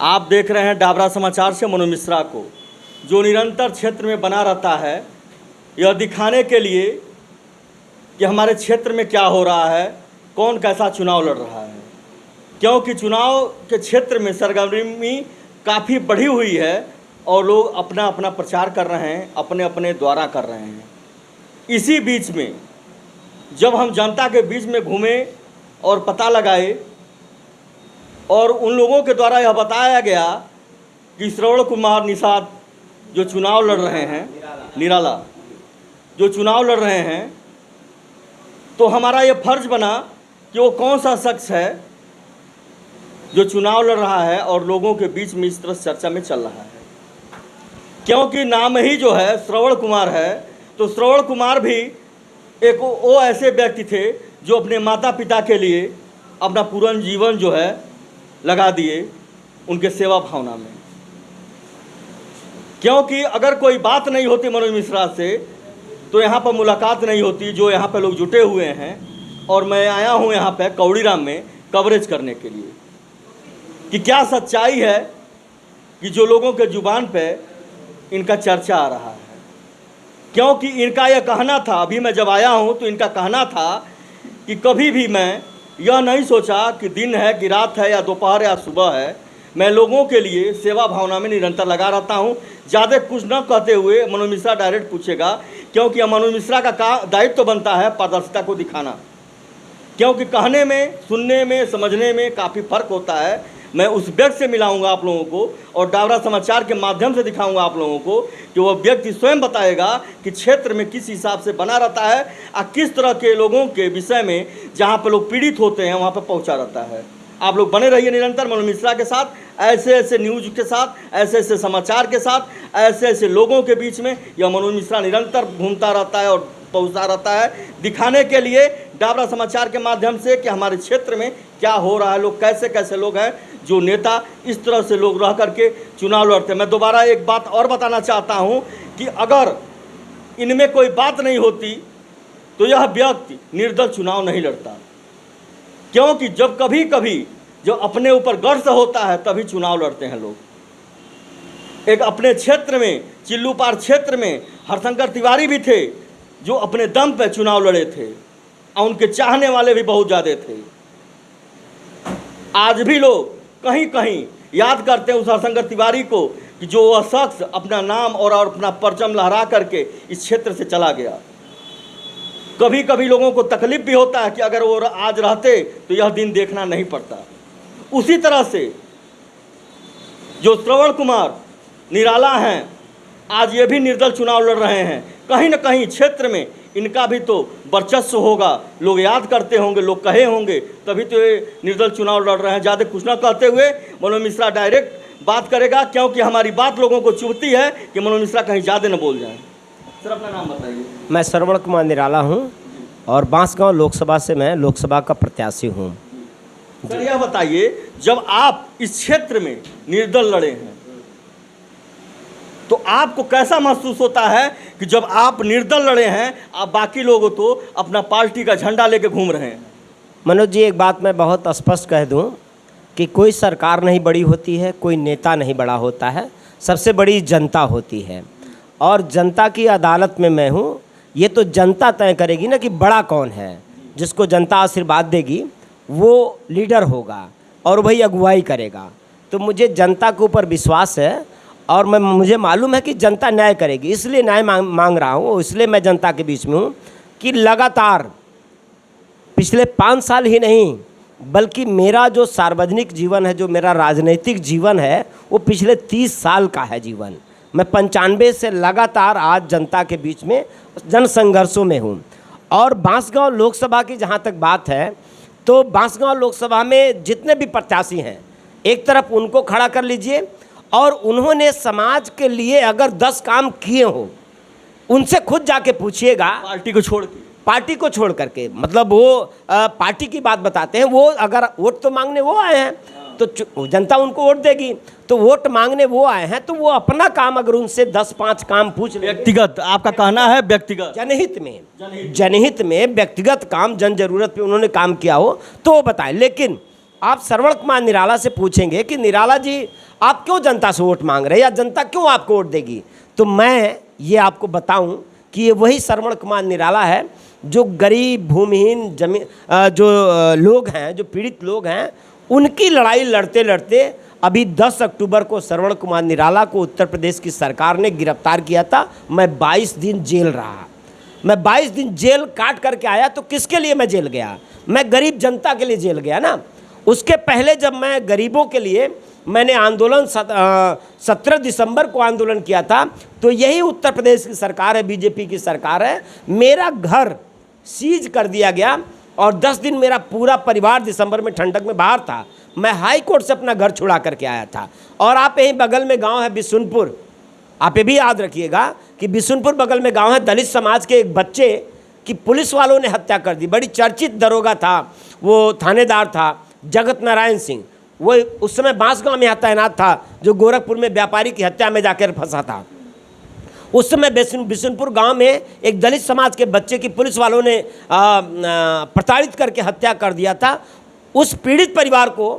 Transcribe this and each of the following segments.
आप देख रहे हैं डाबरा समाचार से मनोज मिश्रा को, जो निरंतर क्षेत्र में बना रहता है यह दिखाने के लिए कि हमारे क्षेत्र में क्या हो रहा है, कौन कैसा चुनाव लड़ रहा है। क्योंकि चुनाव के क्षेत्र में सरगर्मी काफ़ी बढ़ी हुई है और लोग अपना अपना प्रचार कर रहे हैं, अपने अपने द्वारा कर रहे हैं। इसी बीच में जब हम जनता के बीच में घूमे और पता लगाए और उन लोगों के द्वारा यह बताया गया कि श्रवण कुमार निषाद जो चुनाव लड़ रहे हैं, निराला जो चुनाव लड़ रहे हैं, तो हमारा ये फर्ज बना कि वो कौन सा शख्स है जो चुनाव लड़ रहा है और लोगों के बीच में इस तरह चर्चा में चल रहा है। क्योंकि नाम ही जो है श्रवण कुमार है, तो श्रवण कुमार भी एक वो ऐसे व्यक्ति थे जो अपने माता पिता के लिए अपना पूरा जीवन जो है लगा दिए उनके सेवा भावना में। क्योंकि अगर कोई बात नहीं होती मनोज मिश्रा से तो यहाँ पर मुलाकात नहीं होती, जो यहाँ पे लोग जुटे हुए हैं। और मैं आया हूँ यहाँ पे कौड़ीराम में कवरेज करने के लिए कि क्या सच्चाई है कि जो लोगों के जुबान पे इनका चर्चा आ रहा है। क्योंकि इनका यह कहना था, अभी मैं जब आया हूँ तो इनका कहना था कि कभी भी मैं यह नहीं सोचा कि दिन है कि रात है या दोपहर या सुबह है, मैं लोगों के लिए सेवा भावना में निरंतर लगा रहता हूँ। ज़्यादा कुछ न कहते हुए मनोज मिश्रा डायरेक्ट पूछेगा, क्योंकि मनोज मिश्रा का दायित्व तो बनता है पारदर्शिता को दिखाना। क्योंकि कहने में, सुनने में, समझने में काफ़ी फ़र्क होता है। मैं उस व्यक्ति से मिलाऊंगा आप लोगों को और डाबरा समाचार के माध्यम से दिखाऊंगा आप लोगों को कि वह व्यक्ति स्वयं बताएगा कि क्षेत्र में किस हिसाब से बना रहता है और किस तरह के लोगों के विषय में जहां पर लोग पीड़ित होते हैं वहां पर पहुंचा रहता है। आप लोग बने रहिए निरंतर मनोज मिश्रा के साथ, ऐसे ऐसे न्यूज़ के साथ, ऐसे ऐसे समाचार के साथ, ऐसे ऐसे लोगों के बीच में यह मनोज मिश्रा निरंतर घूमता रहता है और पहुँचता रहता है, दिखाने के लिए डाबरा समाचार के माध्यम से कि हमारे क्षेत्र में क्या हो रहा है, लोग कैसे कैसे लोग हैं जो नेता इस तरह से लोग रह करके चुनाव लड़ते हैं। मैं दोबारा एक बात और बताना चाहता हूं कि अगर इनमें कोई बात नहीं होती तो यह व्यक्ति निर्दल चुनाव नहीं लड़ता। क्योंकि जब कभी कभी जो अपने ऊपर गर्व होता है तभी चुनाव लड़ते हैं लोग। एक अपने क्षेत्र में, चिल्लूपार क्षेत्र में हरशंकर तिवारी भी थे जो अपने दम पे चुनाव लड़े थे और उनके चाहने वाले भी बहुत ज़्यादा थे। आज भी लोग कहीं कहीं याद करते हैं उस हरशंकर तिवारी को कि जो वह शख्स अपना नाम और अपना परचम लहरा करके इस क्षेत्र से चला गया। कभी कभी लोगों को तकलीफ भी होता है कि अगर वो आज रहते तो यह दिन देखना नहीं पड़ता। उसी तरह से जो श्रवण कुमार निराला हैं, आज ये भी निर्दल चुनाव लड़ रहे हैं। कहीं न कहीं क्षेत्र में इनका भी तो वर्चस्व होगा, लोग याद करते होंगे, लोग कहे होंगे, तभी तो ये निर्दल चुनाव लड़ रहे हैं। ज़्यादा कुछ ना कहते हुए मनोज मिश्रा डायरेक्ट बात करेगा, क्योंकि हमारी बात लोगों को चुभती है कि मनोज मिश्रा कहीं ज़्यादा न बोल जाएं। सर अपना नाम बताइए। मैं श्रवण कुमार निराला हूं और बांसगांव लोकसभा से मैं लोकसभा का प्रत्याशी हूं। सर यह बताइए, जब आप इस क्षेत्र में निर्दल लड़े हैं तो आपको कैसा महसूस होता है कि जब आप निर्दल लड़े हैं, आप बाकी लोग तो अपना पार्टी का झंडा लेके घूम रहे हैं? मनोज जी, एक बात मैं बहुत स्पष्ट कह दूं कि कोई सरकार नहीं बड़ी होती है, कोई नेता नहीं बड़ा होता है, सबसे बड़ी जनता होती है। और जनता की अदालत में मैं हूं। ये तो जनता तय करेगी ना कि बड़ा कौन है। जिसको जनता आशीर्वाद देगी वो लीडर होगा और वही अगुवाई करेगा। तो मुझे जनता के ऊपर विश्वास है और मुझे मालूम है कि जनता न्याय करेगी, इसलिए न्याय मांग रहा हूँ। इसलिए मैं जनता के बीच में हूँ कि लगातार पिछले 5 साल ही नहीं बल्कि मेरा जो सार्वजनिक जीवन है, जो मेरा राजनीतिक जीवन है, वो पिछले 30 साल का है जीवन। मैं 95 से लगातार आज जनता के बीच में जन संघर्षों में हूँ। और बांसगांव लोकसभा की जहाँ तक बात है तो बांसगांव लोकसभा में जितने भी प्रत्याशी हैं, एक तरफ उनको खड़ा कर लीजिए और उन्होंने समाज के लिए अगर 10 काम किए हों, उनसे खुद जाके पूछिएगा। पार्टी को छोड़ करके, मतलब वो पार्टी की बात बताते हैं। वो अगर वोट तो मांगने वो आए हैं तो जनता उनको वोट देगी। तो वोट मांगने वो आए हैं तो वो अपना काम अगर उनसे 10-5 काम पूछ ले, व्यक्तिगत आपका कहना है, व्यक्तिगत जनहित में व्यक्तिगत काम, जन जरूरत पे उन्होंने काम किया हो तो वो बताएं। लेकिन आप श्रवण कुमार निराला से पूछेंगे कि निराला जी आप क्यों जनता से वोट मांग रहे हैं या जनता क्यों आपको वोट देगी, तो मैं ये आपको बताऊं कि ये वही श्रवण कुमार निराला है जो गरीब भूमिहीन जो लोग हैं, जो पीड़ित लोग हैं, उनकी लड़ाई लड़ते लड़ते अभी 10 अक्टूबर को श्रवण कुमार निराला को उत्तर प्रदेश की सरकार ने गिरफ्तार किया था। मैं 22 दिन जेल रहा, मैं 22 दिन जेल काट करके आया। तो किसके लिए मैं जेल गया? मैं गरीब जनता के लिए जेल गया ना। उसके पहले जब मैं गरीबों के लिए मैंने आंदोलन 17 दिसंबर को आंदोलन किया था, तो यही उत्तर प्रदेश की सरकार है, बीजेपी की सरकार है, मेरा घर सीज कर दिया गया और 10 दिन मेरा पूरा परिवार दिसंबर में ठंडक में बाहर था। मैं हाई कोर्ट से अपना घर छुड़ा करके आया था। और आप यहीं बगल में गांव है बिशुनपुर, आप ये भी याद रखिएगा कि बिशुनपुर बगल में गांव है, दलित समाज के एक बच्चे की पुलिस वालों ने हत्या कर दी। बड़ी चर्चित दरोगा था, वो थानेदार था जगत नारायण सिंह, वो उस समय बांसगांव में यहाँ तैनात था, जो गोरखपुर में व्यापारी की हत्या में जाकर फंसा था। उस समय बिशुनपुर गांव में एक दलित समाज के बच्चे की पुलिस वालों ने प्रताड़ित करके हत्या कर दिया था। उस पीड़ित परिवार को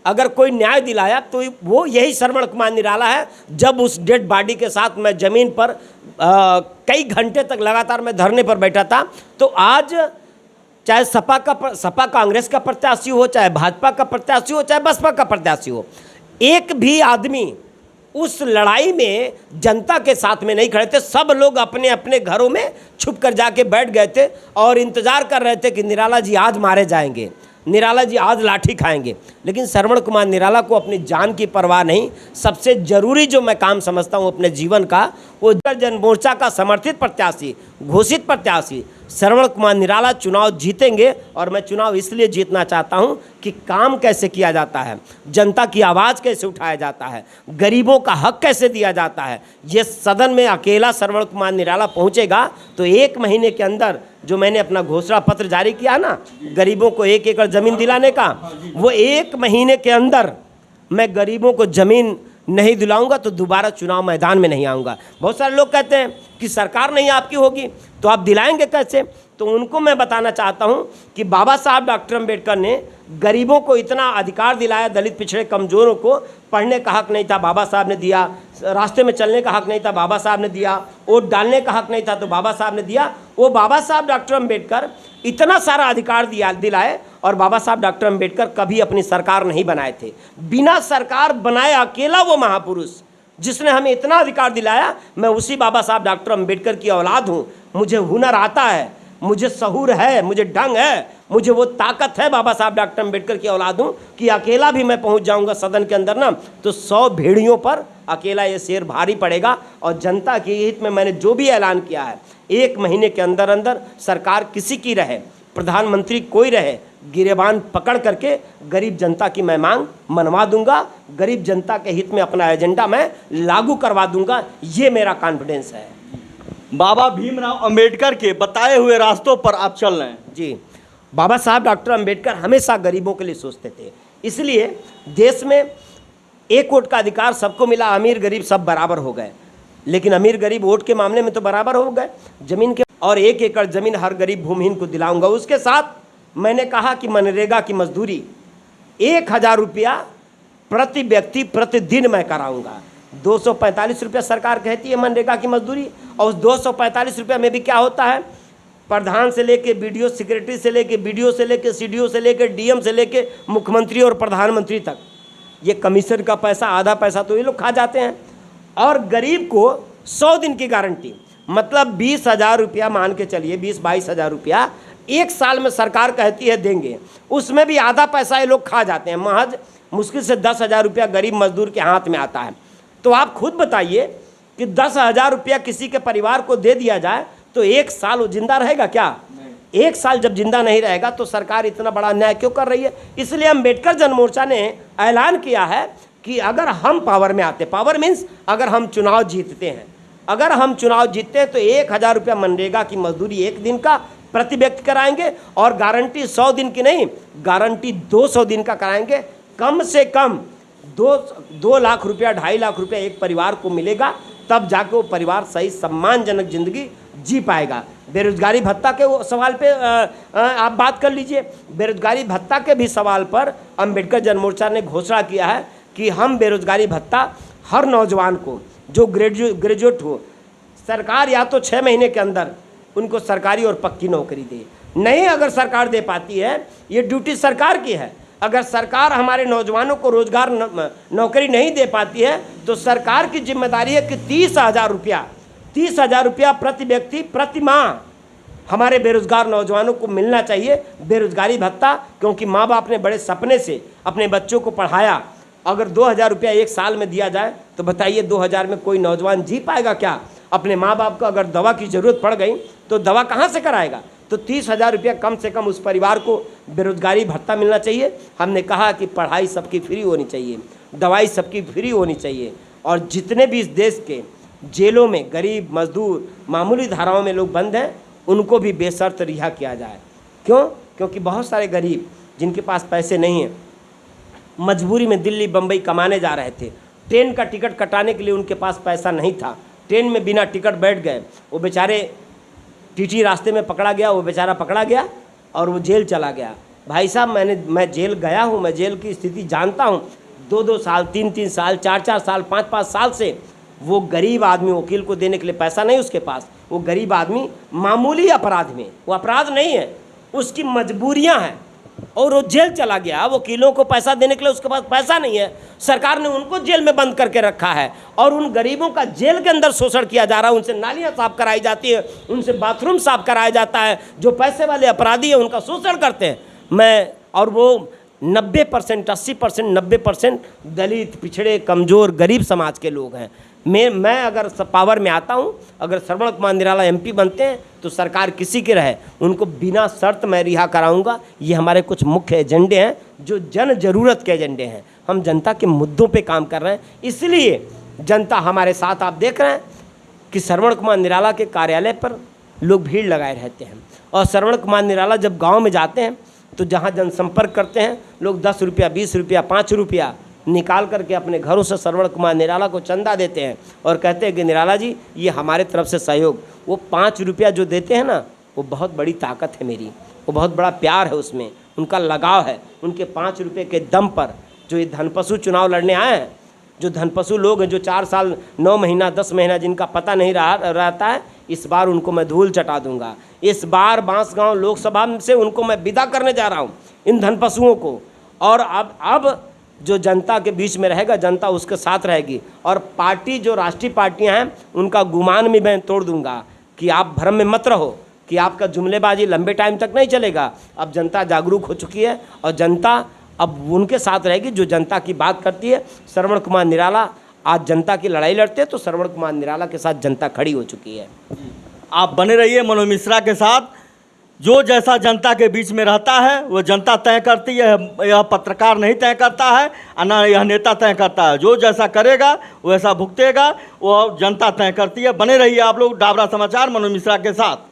अगर कोई न्याय दिलाया तो वो यही श्रवण कुमार निराला है। जब उस डेड बॉडी के साथ मैं ज़मीन पर कई घंटे तक लगातार मैं धरने पर बैठा था, तो आज चाहे सपा कांग्रेस का प्रत्याशी हो, चाहे भाजपा का प्रत्याशी हो, चाहे बसपा का प्रत्याशी हो, एक भी आदमी उस लड़ाई में जनता के साथ में नहीं खड़े थे। सब लोग अपने अपने घरों में छुप कर जाके बैठ गए थे और इंतज़ार कर रहे थे कि निराला जी आज मारे जाएंगे, निराला जी आज लाठी खाएंगे। लेकिन श्रवण कुमार निराला को अपनी जान की परवाह नहीं। सबसे ज़रूरी जो मैं काम समझता हूँ अपने जीवन का, वो जनमोर्चा का समर्थित प्रत्याशी, घोषित प्रत्याशी श्रवण कुमार निराला चुनाव जीतेंगे। और मैं चुनाव इसलिए जीतना चाहता हूँ कि काम कैसे किया जाता है, जनता की आवाज़ कैसे उठाया जाता है, गरीबों का हक कैसे दिया जाता है। ये सदन में अकेला श्रवण कुमार निराला पहुँचेगा तो 1 महीने के अंदर जो मैंने अपना घोषणा पत्र जारी किया ना, गरीबों को 1 एकड़ ज़मीन दिलाने का, वो 1 महीने के अंदर मैं गरीबों को ज़मीन नहीं दिलाऊंगा तो दोबारा चुनाव मैदान में नहीं आऊँगा। बहुत सारे लोग कहते हैं कि सरकार नहीं आपकी होगी तो आप दिलाएंगे कैसे? तो उनको मैं बताना चाहता हूं कि बाबा साहब डॉक्टर अंबेडकर ने गरीबों को इतना अधिकार दिलाया, दलित पिछड़े कमज़ोरों को पढ़ने का हक नहीं था, बाबा साहब ने दिया। रास्ते में चलने का हक नहीं था, बाबा साहब ने दिया। वोट डालने का हक नहीं था तो बाबा साहब ने दिया। वो बाबा साहब डॉक्टर अंबेडकर इतना सारा अधिकार दिलाए और बाबा साहब डॉक्टर अंबेडकर कभी अपनी सरकार नहीं बनाए थे। बिना सरकार बनाए अकेला वो महापुरुष जिसने हमें इतना अधिकार दिलाया, मैं उसी बाबा साहब डॉक्टर अंबेडकर की औलाद हूँ। मुझे हुनर आता है, मुझे सहूर है, मुझे ढंग है, मुझे वो ताकत है। बाबा साहब डॉक्टर अंबेडकर की औलाद हूँ कि अकेला भी मैं पहुँच जाऊँगा सदन के अंदर ना तो 100 भेड़ियों पर अकेला ये शेर भारी पड़ेगा। और जनता के हित में मैंने जो भी ऐलान किया है, 1 महीने के अंदर अंदर सरकार किसी की रहे, प्रधानमंत्री कोई रहे, गिरेबान पकड़ करके गरीब जनता की मैं मांग मनवा दूंगा, गरीब जनता के हित में अपना एजेंडा मैं लागू करवा दूंगा। ये मेरा कॉन्फिडेंस है। बाबा भीमराव अंबेडकर के बताए हुए रास्तों पर आप चल रहे हैं। जी, बाबा साहब डॉक्टर अंबेडकर हमेशा गरीबों के लिए सोचते थे। इसलिए देश में 1 वोट का अधिकार सबको मिला, अमीर गरीब सब बराबर हो गए। लेकिन अमीर गरीब वोट के मामले में तो बराबर हो गए जमीन के, और 1 एकड़ ज़मीन हर गरीब भूमिहीन को दिलाऊंगा। उसके साथ मैंने कहा कि मनरेगा की मजदूरी 1000 रुपया प्रति व्यक्ति प्रतिदिन मैं कराऊंगा। 245 रुपया सरकार कहती है मनरेगा की मजदूरी, और उस 245 रुपया में भी क्या होता है, प्रधान से लेके बीडीओ, सेक्रेटरी से लेके बीडीओ से लेके सीडीओ से लेके डीएम से लेके मुख्यमंत्री और प्रधानमंत्री तक ये कमीशन का पैसा, आधा पैसा तो ये लोग खा जाते हैं। और गरीब को 100 दिन की गारंटी, मतलब 20,000 रुपया मान के चलिए, 20-22 हज़ार रुपया 1 साल में सरकार कहती है देंगे, उसमें भी आधा पैसा ये लोग खा जाते हैं। महज मुश्किल से 10,000 रुपया गरीब मजदूर के हाथ में आता है। तो आप खुद बताइए कि 10,000 रुपया किसी के परिवार को दे दिया जाए तो 1 साल वो जिंदा रहेगा क्या? 1 साल जब जिंदा नहीं रहेगा तो सरकार इतना बड़ा अन्याय क्यों कर रही है? इसलिए अम्बेडकर जनमोर्चा ने ऐलान किया है कि अगर हम पावर में आते, पावर मीन्स अगर हम चुनाव जीतते हैं, अगर हम चुनाव जीतते हैं तो 1000 रुपया मनरेगा की मजदूरी 1 दिन का प्रति व्यक्ति कराएंगे, और गारंटी 100 दिन की नहीं, गारंटी 200 दिन का कराएंगे। कम से कम 2 लाख रुपया, 2.5 लाख रुपया एक परिवार को मिलेगा। तब जाके वो परिवार सही सम्मानजनक जिंदगी जी पाएगा। बेरोजगारी भत्ता के वो सवाल पे आप बात कर लीजिए। बेरोजगारी भत्ता के भी सवाल पर अंबेडकर जन मोर्चा ने घोषणा किया है कि हम बेरोजगारी भत्ता हर नौजवान को जो ग्रेजुएट हो, सरकार या तो 6 महीने के अंदर उनको सरकारी और पक्की नौकरी दे। नहीं अगर सरकार दे पाती है, ये ड्यूटी सरकार की है। अगर सरकार हमारे नौजवानों को रोजगार नौकरी नहीं दे पाती है तो सरकार की जिम्मेदारी है कि 30,000 रुपया प्रति व्यक्ति प्रति माह हमारे बेरोजगार नौजवानों को मिलना चाहिए बेरोजगारी भत्ता। क्योंकि माँ बाप ने बड़े सपने से अपने बच्चों को पढ़ाया। अगर 2,000 रुपया एक साल में दिया जाए तो बताइए 2,000 में कोई नौजवान जी पाएगा क्या? अपने माँ बाप को अगर दवा की ज़रूरत पड़ गई तो दवा कहाँ से कराएगा? तो 30,000 रुपया कम से कम उस परिवार को बेरोजगारी भत्ता मिलना चाहिए। हमने कहा कि पढ़ाई सबकी फ्री होनी चाहिए, दवाई सबकी फ्री होनी चाहिए, और जितने भी इस देश के जेलों में गरीब मजदूर मामूली धाराओं में लोग बंद हैं उनको भी बेशर्त रिहा किया जाए। क्यों? क्योंकि बहुत सारे गरीब जिनके पास पैसे नहीं हैं, मजबूरी में दिल्ली बम्बई कमाने जा रहे थे, ट्रेन का टिकट कटाने के लिए उनके पास पैसा नहीं था, ट्रेन में बिना टिकट बैठ गए, वो बेचारे टीटी रास्ते में पकड़ा गया, वो बेचारा पकड़ा गया और वो जेल चला गया। भाई साहब मैं जेल गया हूँ, मैं जेल की स्थिति जानता हूँ। 2-2 साल 3-3 साल 4-4 साल 5-5 साल से वो गरीब आदमी, वकील को देने के लिए पैसा नहीं उसके पास, वो गरीब आदमी मामूली अपराध में, वो अपराध नहीं है, उसकी मजबूरियाँ हैं और वो जेल चला गया। वकीलों को पैसा देने के लिए उसके पास पैसा नहीं है, सरकार ने उनको जेल में बंद करके रखा है और उन गरीबों का जेल के अंदर शोषण किया जा रहा है। उनसे नालियाँ साफ कराई जाती है, उनसे बाथरूम साफ कराया जाता है। जो पैसे वाले अपराधी हैं उनका शोषण करते हैं। और वो 90% 80% 90% दलित, पिछड़े, कमज़ोर, गरीब समाज के लोग हैं। मैं अगर पावर में आता हूँ, अगर श्रवण कुमार निराला MP बनते हैं तो सरकार किसी की रहे उनको बिना शर्त मैं रिहा कराऊंगा। ये हमारे कुछ मुख्य एजेंडे हैं जो जन ज़रूरत के एजेंडे हैं। हम जनता के मुद्दों पे काम कर रहे हैं, इसलिए जनता हमारे साथ। आप देख रहे हैं कि श्रवण कुमार निराला के कार्यालय पर लोग भीड़ लगाए रहते हैं, और श्रवण कुमार निराला जब गाँव में जाते हैं तो जहाँ जनसंपर्क करते हैं लोग 10 रुपया 20 रुपया 5 रुपया निकाल करके अपने घरों से श्रवण कुमार निराला को चंदा देते हैं और कहते हैं कि निराला जी ये हमारे तरफ से सहयोग। वो 5 रुपया जो देते हैं ना, वो बहुत बड़ी ताकत है मेरी, वो बहुत बड़ा प्यार है उसमें, उनका लगाव है। उनके 5 रुपये के दम पर जो ये धनपशु चुनाव लड़ने आए हैं, जो धनपशु लोग हैं, जो 4 साल 9 महीना 10 महीना जिनका पता नहीं रहता है, इस बार उनको मैं धूल चटा दूंगा। इस बार बांसगांव लोकसभा से उनको मैं विदा करने जा रहा हूँ, इन धनपशुओं को। और अब जो जनता के बीच में रहेगा, जनता उसके साथ रहेगी। और पार्टी, जो राष्ट्रीय पार्टियां हैं, उनका गुमान भी मैं तोड़ दूंगा कि आप भ्रम में मत रहो कि आपका जुमलेबाजी लंबे टाइम तक नहीं चलेगा। अब जनता जागरूक हो चुकी है और जनता अब उनके साथ रहेगी जो जनता की बात करती है। श्रवण कुमार निराला आज जनता की लड़ाई लड़ते हैं तो श्रवण कुमार निराला के साथ जनता खड़ी हो चुकी है। आप बने रहिए मनोज मिश्रा के साथ। जो जैसा जनता के बीच में रहता है वो जनता तय करती है, यह पत्रकार नहीं तय करता है और ना यह नेता तय करता है। जो जैसा करेगा वैसा भुगतेगा, वो जनता तय करती है। बने रहिए आप लोग डाबरा समाचार मनोज मिश्रा के साथ।